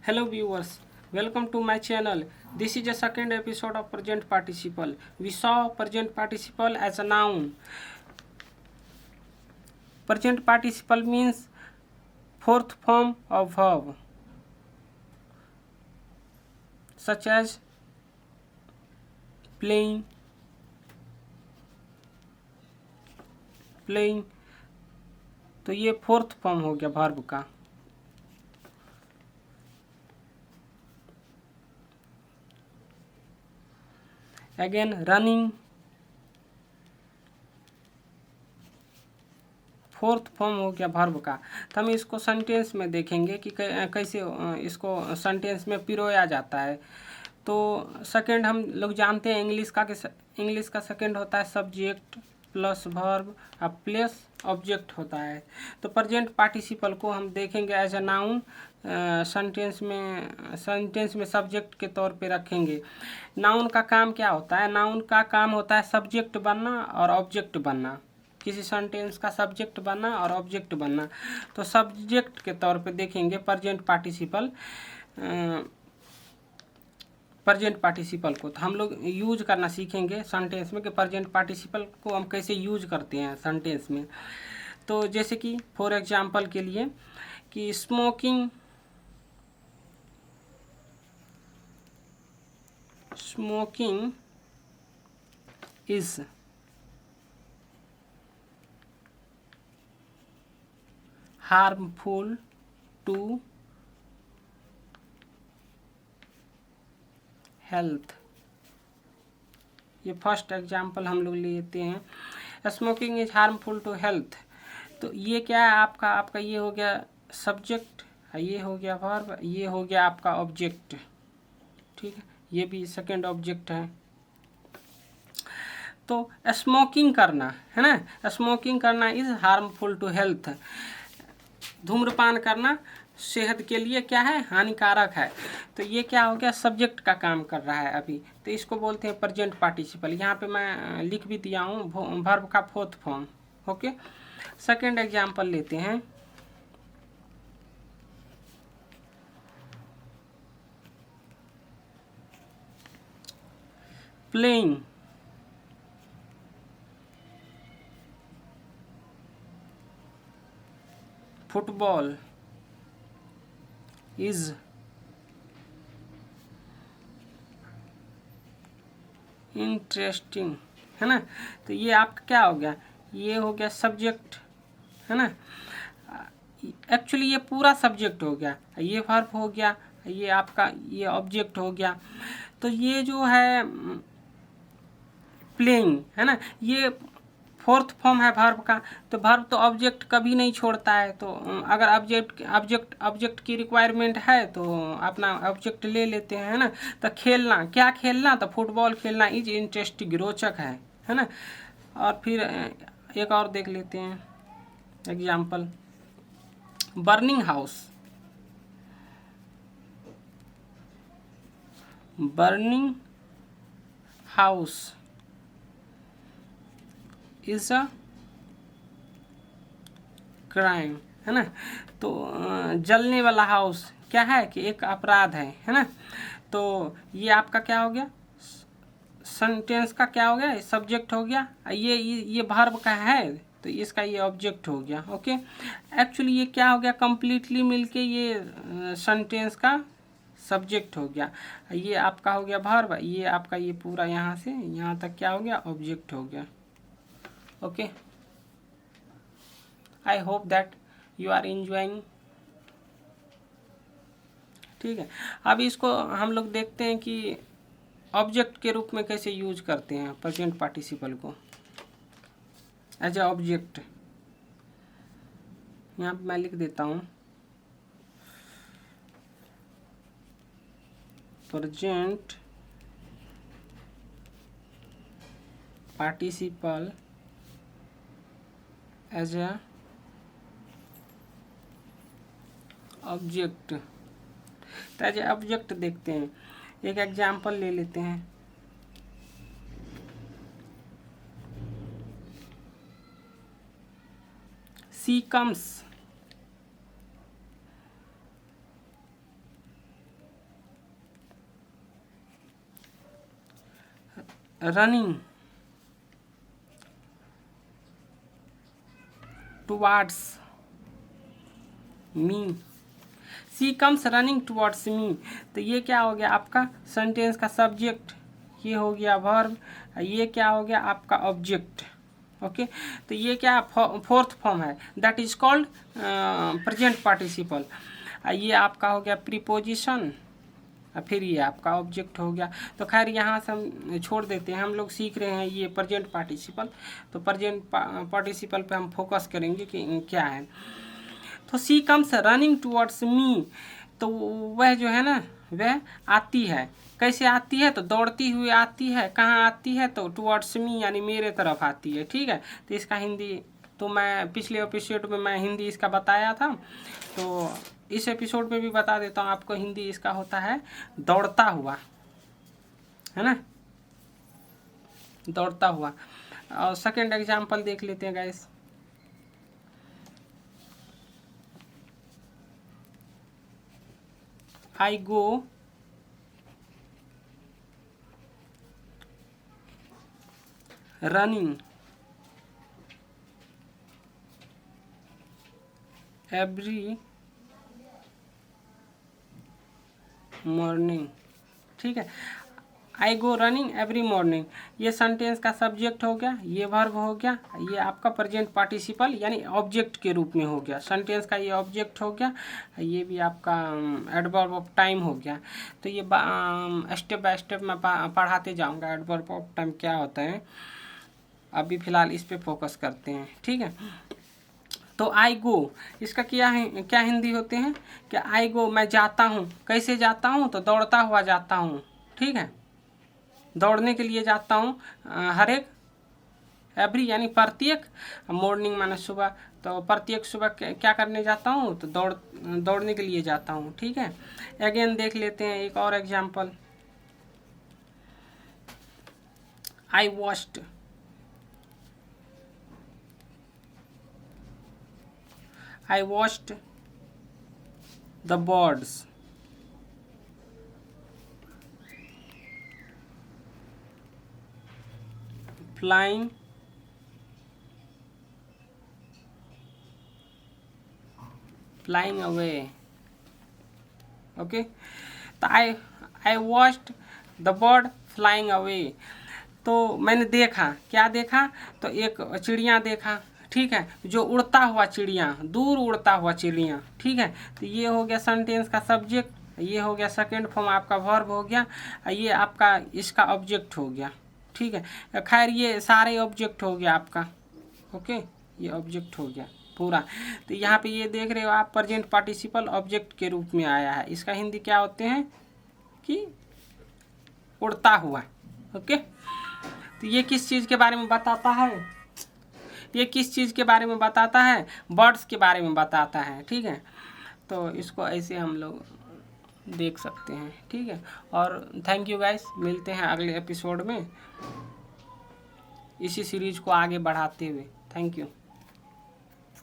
Hello viewers, welcome to my channel. This is the second episode of present participle. We saw present participle as a noun. Present participle means fourth form of verb, such as playing, तो ये fourth form हो गया verb का. Again running, fourth form हो गया verb का. तो हम इसको सेंटेंस में देखेंगे कि कैसे इसको सेंटेंस में पिरोया जाता है. तो सेकंड हम लोग जानते हैं इंग्लिश का सेकंड होता है सब्जेक्ट प्लस वर्ब और प्लस ऑब्जेक्ट होता है. तो प्रेजेंट पार्टिसिपल को हम देखेंगे एज अ नाउन, सेंटेंस में सब्जेक्ट के तौर पे रखेंगे. नाउन का काम क्या होता है? नाउन का काम होता है सब्जेक्ट बनना और ऑब्जेक्ट बनना, किसी सेंटेंस का सब्जेक्ट बनना और ऑब्जेक्ट बनना. तो सब्जेक्ट के तौर पे देखेंगे प्रेजेंट पार्टिसिपल को. तो हम लोग यूज करना सीखेंगे सेंटेंस में कि प्रेजेंट पार्टिसिपल को हम कैसे यूज करते हैं सेंटेंस में. तो जैसे कि फॉर एग्जांपल के लिए कि smoking is harmful to health. ये फर्स्ट एग्जाम्पल हम लोग लेते हैं. Smoking is harmful to health. तो ये क्या है? आपका ये हो गया सब्जेक्ट, ये हो गया वर्ब, ये हो गया आपका ऑब्जेक्ट. ठीक है, ये भी सेकंड ऑब्जेक्ट है. तो स्मोकिंग करना है ना, स्मोकिंग करना इज हार्मफुल टू हेल्थ. धूम्रपान करना सेहत के लिए क्या है? हानिकारक है. तो ये क्या हो गया? सब्जेक्ट का काम कर रहा है अभी. तो इसको बोलते हैं प्रेजेंट पार्टिसिपल. यहाँ पे मैं लिख भी दिया हूँ वर्ब का fourth form. Okay, second example लेते हैं. प्लेइंग फुटबॉल इज इंटरेस्टिंग, है ना. तो ये आपका क्या हो गया? ये हो गया सब्जेक्ट, है ना. एक्चुअली ये पूरा सब्जेक्ट हो गया, ये वर्ब हो गया, ये आपका ये ऑब्जेक्ट हो गया. तो ये जो है प्लेइंग, है ना, ये फोर्थ फॉर्म है वर्ब का. तो वर्ब तो ऑब्जेक्ट कभी नहीं छोड़ता है. तो अगर ऑब्जेक्ट की रिक्वायरमेंट है तो अपना ऑब्जेक्ट ले लेते हैं, है ना. तो खेलना, क्या खेलना? तो फुटबॉल खेलना इज इंटरेस्टिंग, रोचक है ना. और फिर एक और देख लेते हैं example. Burning house is a crime, है ना. तो जलने वाला हाउस क्या है? कि एक अपराध है ना. तो ये आपका क्या हो गया? सेंटेंस का क्या हो गया? सब्जेक्ट हो गया. ये वर्ब का है तो इसका ये ऑब्जेक्ट हो गया. ओके, एक्चुअली ये क्या हो गया? कंप्लीटली मिलके ये सेंटेंस का सब्जेक्ट हो गया. ये आपका हो गया वर्ब, ये आपका ये पूरा यहाँ से यहाँ तक क्या हो गया? ऑब्जेक्ट हो गया. Okay, I hope that you are enjoying. ठीक है, अब इसको हम लोग देखते हैं कि ऑब्जेक्ट के रूप में कैसे यूज करते हैं प्रेजेंट पार्टिसिपल को एज ए ऑब्जेक्ट. यहाँ पे मैं लिख देता हूँ present participle as a object. तो एज ए ऑब्जेक्ट देखते हैं, एक एग्जाम्पल ले लेते हैं. She comes running towards me, she comes running towards me. तो ये क्या हो गया आपका सेंटेंस का सब्जेक्ट, ये हो गया वर्ब, ये क्या हो गया आपका ऑब्जेक्ट। ओके, तो ये क्या फोर्थ फॉर्म है, that is called present participle. ये आपका हो गया प्रीपोजिशन, फिर ये आपका ऑब्जेक्ट हो गया। तो खैर यहाँ से हम छोड़ देते हैं, हम लोग सीख रहे हैं ये प्रेजेंट पार्टिसिपल, तो प्रेजेंट पार्टिसिपल पे हम फोकस करेंगे कि क्या है। तो सी कम्स रनिंग टुवर्ड्स मी, तो वह जो है ना वह आती है, कैसे आती है, तो दौड़ती हुई आती है। कहाँ आती है, तो टुवर्ड्स मी यानी मेरे तरफ आती है। ठीक है, तो इसका हिंदी तो मैं पिछले एपिसोड में मैं हिंदी इसका बताया था, तो इस एपिसोड में भी बता देता हूँ आपको। हिंदी इसका होता है दौड़ता हुआ, है ना, दौड़ता हुआ। और सेकेंड एग्जाम्पल देख लेते हैं guys. I go running every morning। ठीक है, आई गो रनिंग एवरी मॉर्निंग, ये सेंटेंस का सब्जेक्ट हो गया, ये वर्ब हो गया, ये आपका प्रेजेंट पार्टिसिपल यानी ऑब्जेक्ट के रूप में हो गया। सेंटेंस का ये ऑब्जेक्ट हो गया, ये भी आपका एडवर्ब ऑफ टाइम हो गया। तो ये स्टेप बाय स्टेप मैं पढ़ाते जाऊंगा एडवर्ब ऑफ टाइम क्या होता है। अभी फ़िलहाल इस पे फोकस करते हैं। ठीक है, तो आई गो, इसका क्या है, क्या हिंदी होते हैं कि आई गो मैं जाता हूँ। कैसे जाता हूँ, तो दौड़ता हुआ जाता हूँ। ठीक है, दौड़ने के लिए जाता हूँ, हर एक, एवरी यानी प्रत्येक, मॉर्निंग माने सुबह, तो प्रत्येक सुबह क्या करने जाता हूँ, तो दौड़ने के लिए जाता हूँ। ठीक है, अगेन देख लेते हैं एक और example. I watched the birds flying away. Okay, तो I watched the bird flying away, तो मैंने देखा, क्या देखा, तो एक चिड़िया देखा। ठीक है, जो उड़ता हुआ चिड़िया, दूर उड़ता हुआ चिड़िया। ठीक है, तो ये हो गया सेंटेंस का सब्जेक्ट, ये हो गया सेकेंड फॉर्म आपका वर्ब हो गया, ये आपका इसका ऑब्जेक्ट हो गया। ठीक है, खैर ये सारे ऑब्जेक्ट हो गया आपका। ओके, ये ऑब्जेक्ट हो गया पूरा। तो यहाँ पे ये देख रहे हो आप प्रेजेंट पार्टिसिपल ऑब्जेक्ट के रूप में आया है। इसका हिंदी क्या होते हैं कि उड़ता हुआ। ओके, तो ये किस चीज़ के बारे में बताता है, ये किस चीज़ के बारे में बताता है, बर्ड्स के बारे में बताता है। ठीक है, तो इसको ऐसे हम लोग देख सकते हैं। ठीक है, और थैंक यू गाइस, मिलते हैं अगले एपिसोड में इसी सीरीज को आगे बढ़ाते हुए। Thank you.